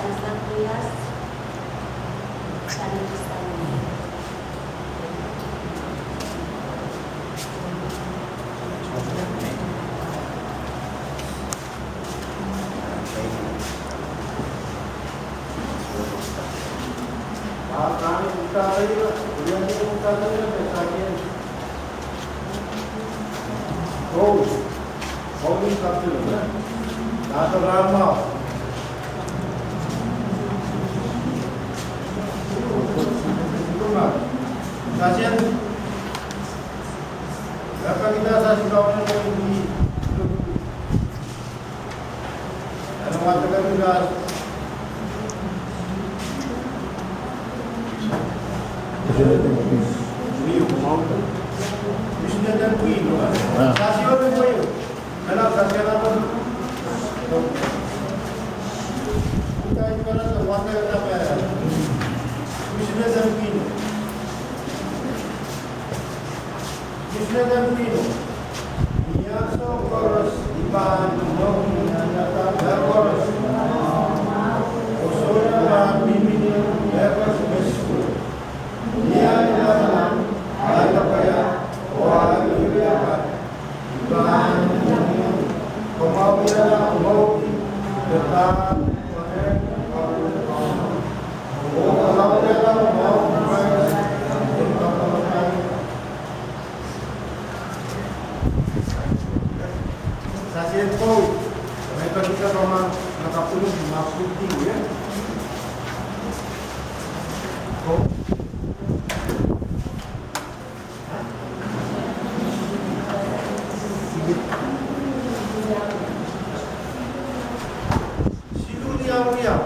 Stanislav Trias, Shani Stanley. Kami buka lagi lah. Dia ni buka lagi lah. Sakit. Oh, ini satu lah. Satu lama. Kasihan. Berapa kita saksi kawan yang ini? Ada mengatakan juga. Bisnya dan Queen, saksi apa yang kenal saksi apa? Kita ini kan ada waktu apa ya? Bisnya dan Queen, Bisnya dan Queen. Ia sokoros iban dong ada koros. Osoya ba bimbing lepas besok. Ia adalah ada kaya orang Indonesia dan kemauan mau tetap saksian kau mereka kita memang nakapulong maksud tinggi ya. Kau Riau.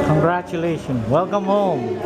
Congratulations. Welcome home.